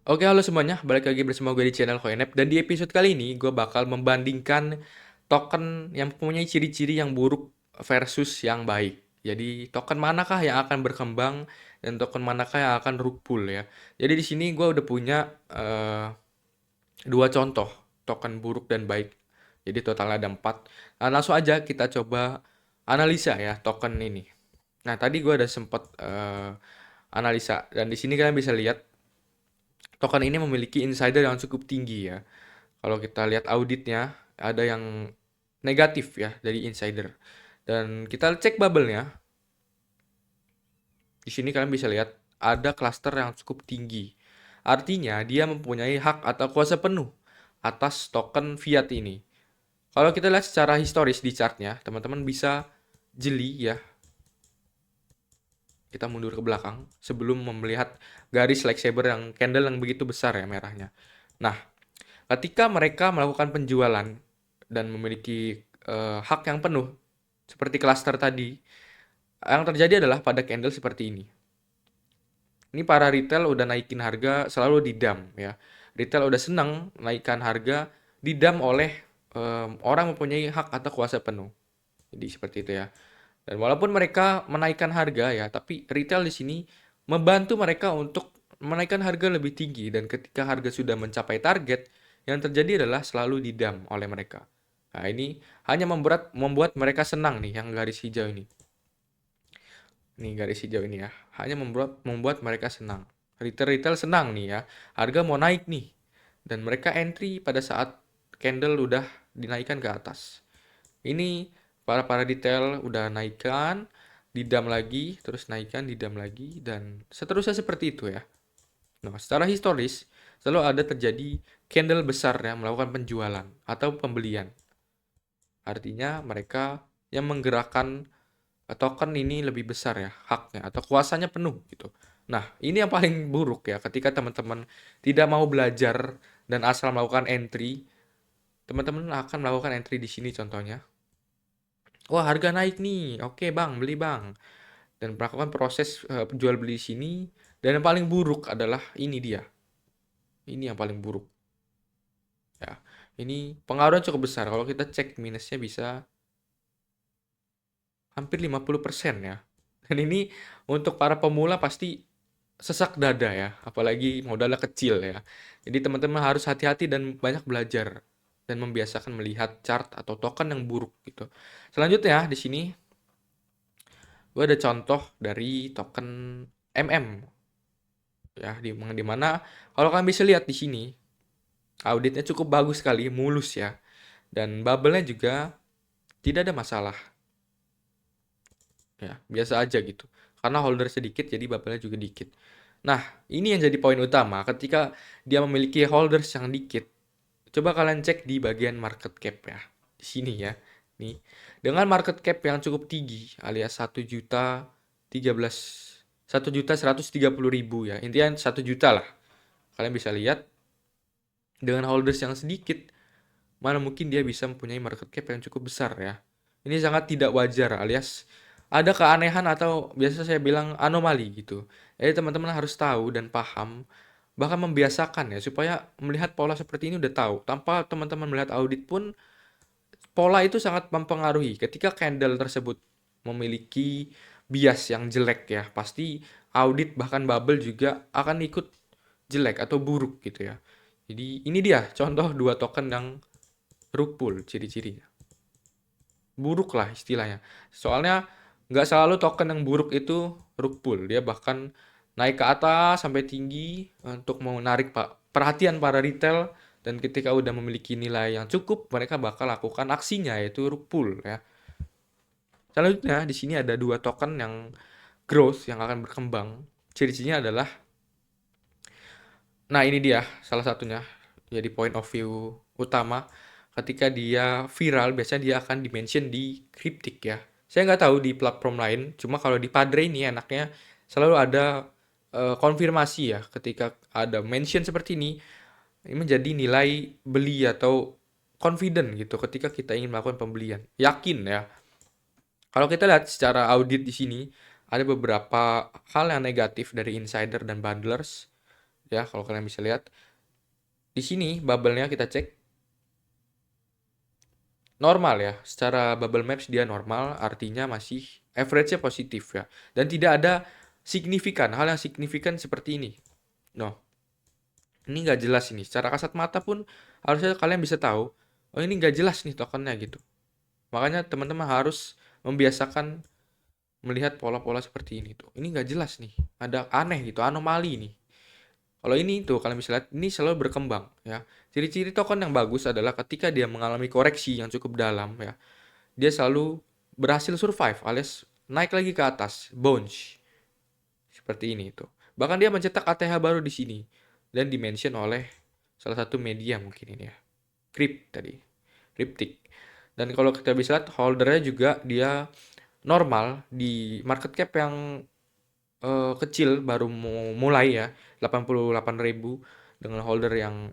Oke, halo semuanya, balik lagi bersama gue di channel Coinep. Dan di episode kali ini, gue bakal membandingkan token yang mempunyai ciri-ciri yang buruk versus yang baik. Jadi, token manakah yang akan berkembang dan token manakah yang akan rug pull ya. Jadi di sini gue udah punya dua contoh token buruk dan baik. Jadi totalnya ada 4. Nah, langsung aja kita coba analisa ya token ini. Nah, tadi gue ada sempat analisa dan di sini kalian bisa lihat token ini memiliki insider yang cukup tinggi ya. Kalau kita lihat auditnya, ada yang negatif ya dari insider. Dan kita cek bubble-nya, di sini kalian bisa lihat ada cluster yang cukup tinggi. Artinya dia mempunyai hak atau kuasa penuh atas token fiat ini. Kalau kita lihat secara historis di chartnya, teman-teman bisa jeli ya. Kita mundur ke belakang sebelum melihat garis like saber yang candle yang begitu besar ya merahnya. Nah, ketika mereka melakukan penjualan dan memiliki hak yang penuh, seperti cluster tadi, yang terjadi adalah pada candle seperti ini. Ini para retail udah naikin harga selalu didam ya. Retail udah senang naikkan harga didam oleh orang mempunyai hak atau kuasa penuh. Jadi seperti itu ya. Dan walaupun mereka menaikkan harga ya, tapi retail di sini membantu mereka untuk menaikkan harga lebih tinggi dan ketika harga sudah mencapai target, yang terjadi adalah selalu didam oleh mereka. Nah, ini hanya membuat mereka senang nih yang garis hijau ini. Nih garis hijau ini ya, hanya membuat mereka senang. Retail-retail senang nih ya, harga mau naik nih. Dan mereka entry pada saat candle udah dinaikkan ke atas. Ini para detail udah naikkan, didam lagi, terus naikkan, didam lagi, dan seterusnya seperti itu ya. Nah, secara historis, selalu ada terjadi candle besar yang melakukan penjualan atau pembelian. Artinya mereka yang menggerakkan token ini lebih besar ya haknya atau kuasanya penuh gitu. Nah, ini yang paling buruk ya ketika teman-teman tidak mau belajar dan asal melakukan entry, teman-teman akan melakukan entry di sini contohnya. Wah, harga naik nih. Oke, Bang, beli, Bang. Dan melakukan proses jual beli di sini dan yang paling buruk adalah ini dia. Ini yang paling buruk ya. Ini pengaruhnya cukup besar. Kalau kita cek minusnya bisa hampir 50% ya. Dan ini untuk para pemula pasti sesak dada ya, apalagi modalnya kecil ya. Jadi teman-teman harus hati-hati dan banyak belajar dan membiasakan melihat chart atau token yang buruk gitu. Selanjutnya di sini gue ada contoh dari token MM ya di mana kalau kalian bisa lihat di sini auditnya cukup bagus sekali, mulus ya. Dan bubble-nya juga tidak ada masalah. Ya, biasa aja gitu. Karena holder sedikit jadi bubble-nya juga dikit. Nah, ini yang jadi poin utama ketika dia memiliki holders yang dikit. Coba kalian cek di bagian market cap ya. Di sini ya. Nih. Dengan market cap yang cukup tinggi alias 1.130.000 ya. Intinya 1 juta lah. Kalian bisa lihat dengan holders yang sedikit mana mungkin dia bisa mempunyai market cap yang cukup besar ya. Ini sangat tidak wajar alias ada keanehan atau biasa saya bilang anomali gitu. Jadi teman-teman harus tahu dan paham bahkan membiasakan ya supaya melihat pola seperti ini udah tahu. Tanpa teman-teman melihat audit pun pola itu sangat mempengaruhi. Ketika candle tersebut memiliki bias yang jelek ya, pasti audit bahkan bubble juga akan ikut jelek atau buruk gitu ya. Jadi ini dia contoh dua token yang rug pull ciri-cirinya. Buruk lah istilahnya. Soalnya nggak selalu token yang buruk itu rug pull. Dia bahkan naik ke atas sampai tinggi untuk menarik perhatian para retail dan ketika udah memiliki nilai yang cukup, mereka bakal lakukan aksinya yaitu rug pull ya. Selanjutnya di sini ada dua token yang growth yang akan berkembang. Ciri-cirinya adalah nah ini dia salah satunya. Jadi point of view utama ketika dia viral biasanya dia akan dimention di Cryptic ya. Saya nggak tahu di platform lain, cuma kalau di Padre ini enaknya selalu ada konfirmasi ya ketika ada mention seperti ini menjadi nilai beli atau confident gitu ketika kita ingin melakukan pembelian. Yakin ya. Kalau kita lihat secara audit di sini ada beberapa hal yang negatif dari insider dan bundlers. ya, kalau kalian bisa lihat. Di sini bubble-nya kita cek normal ya. Secara bubble maps dia normal, artinya masih average-nya positif ya. Dan tidak ada hal yang signifikan seperti ini. No, ini nggak jelas ini. Secara kasat mata pun harusnya kalian bisa tahu, oh ini nggak jelas nih tokennya gitu. Makanya teman-teman harus membiasakan melihat pola-pola seperti ini tuh. Ini nggak jelas nih, ada aneh gitu, anomali nih. Kalau ini tuh kalian bisa lihat ini selalu berkembang ya. Ciri-ciri token yang bagus adalah ketika dia mengalami koreksi yang cukup dalam ya. Dia selalu berhasil survive alias naik lagi ke atas, bounce. Seperti ini tuh. Bahkan dia mencetak ATH baru di sini dan dimention oleh salah satu media mungkin ini ya. Cryptic. Dan kalau kita bisa lihat holdernya juga dia normal di market cap yang kecil baru mau mulai ya 88.000 dengan holder yang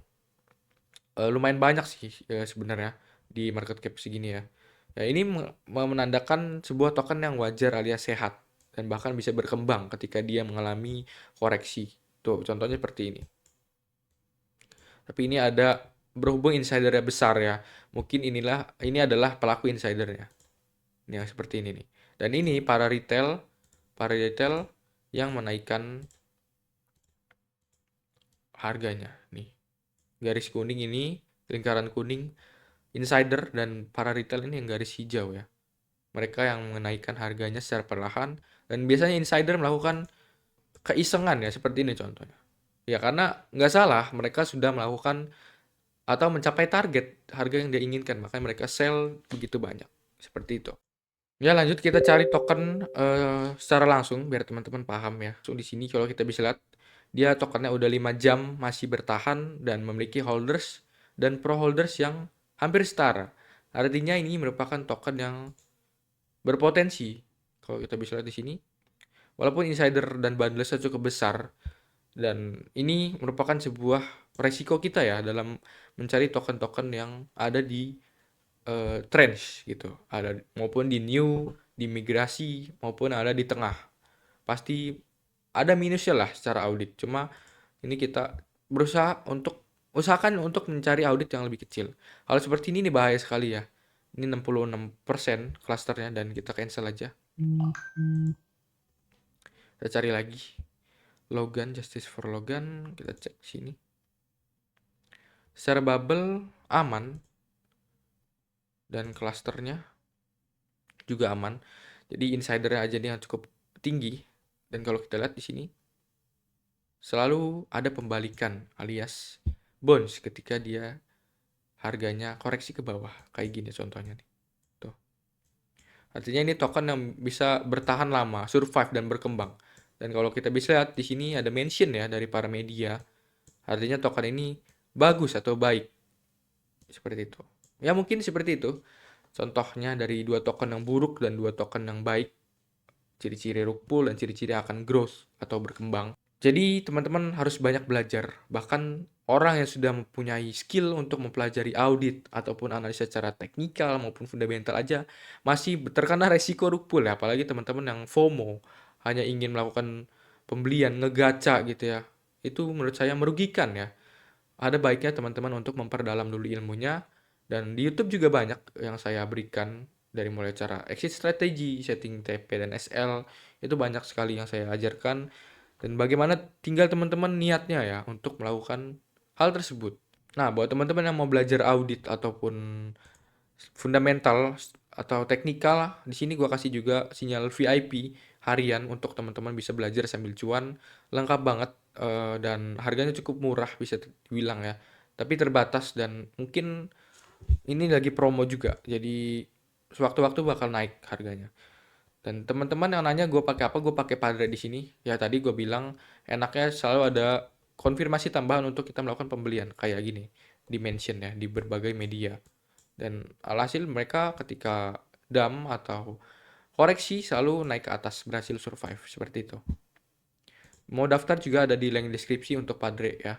lumayan banyak sih sebenarnya di market cap segini ya. Ya ini menandakan sebuah token yang wajar alias sehat dan bahkan bisa berkembang ketika dia mengalami koreksi. Tuh contohnya seperti ini. Tapi ini ada berhubung insidernya besar ya. Mungkin ini adalah pelaku insidernya. Ini yang seperti ini nih. Dan ini para retail yang menaikkan harganya nih. Garis kuning ini, lingkaran kuning, insider dan para retail ini yang garis hijau ya. Mereka yang menaikkan harganya secara perlahan dan biasanya insider melakukan keisengan ya seperti ini contohnya. Ya karena nggak salah mereka sudah melakukan atau mencapai target harga yang dia inginkan makanya mereka sell begitu banyak seperti itu. Ya lanjut kita cari token secara langsung biar teman-teman paham ya. So di sini kalau kita bisa lihat dia tokennya udah 5 jam masih bertahan dan memiliki holders dan pro holders yang hampir setara. Artinya ini merupakan token yang berpotensi. Kalau kita bisa lihat di sini, walaupun insider dan bundlesnya cukup besar dan ini merupakan sebuah resiko kita ya dalam mencari token-token yang ada di trends gitu. Ada maupun di new, di migrasi maupun ada di tengah. Pasti ada minusnya lah secara audit. Cuma ini kita usahakan untuk mencari audit yang lebih kecil. Hal seperti ini bahaya sekali ya. Ini 66% klasternya dan kita cancel aja. Kita cari lagi. Logan, Justice for Logan, kita cek sini. Secara bubble aman dan klasternya juga aman. Jadi insidernya aja nih yang cukup tinggi. Dan kalau kita lihat di sini selalu ada pembalikan alias bounce ketika dia harganya koreksi ke bawah. Kayak gini contohnya nih. Tuh. Artinya ini token yang bisa bertahan lama, survive dan berkembang. Dan kalau kita bisa lihat di sini ada mention ya dari para media. Artinya token ini bagus atau baik. Seperti itu. Ya mungkin seperti itu. Contohnya dari dua token yang buruk dan dua token yang baik. Ciri-ciri rug pull dan ciri-ciri akan growth atau berkembang. Jadi teman-teman harus banyak belajar. Bahkan orang yang sudah mempunyai skill untuk mempelajari audit ataupun analisa secara teknikal maupun fundamental aja masih terkena resiko rug pull ya. Apalagi teman-teman yang FOMO hanya ingin melakukan pembelian ngegaca gitu ya. Itu menurut saya merugikan ya. Ada baiknya teman-teman untuk memperdalam dulu ilmunya dan di YouTube juga banyak yang saya berikan dari mulai cara exit strategy, setting TP dan SL itu banyak sekali yang saya ajarkan dan bagaimana tinggal teman-teman niatnya ya untuk melakukan hal tersebut. Nah, buat teman-teman yang mau belajar audit ataupun fundamental atau teknikal, di sini gua kasih juga sinyal VIP harian untuk teman-teman bisa belajar sambil cuan, lengkap banget dan harganya cukup murah bisa dibilang ya. Tapi terbatas dan mungkin ini lagi promo juga. Jadi sewaktu-waktu bakal naik harganya. Dan teman-teman yang nanya gue pakai apa, gue pakai Padre di sini. Ya tadi gue bilang enaknya selalu ada konfirmasi tambahan untuk kita melakukan pembelian kayak gini, dimension ya di berbagai media. Dan alhasil mereka ketika dump atau koreksi selalu naik ke atas, berhasil survive seperti itu. Mau daftar juga ada di link deskripsi untuk Padre ya.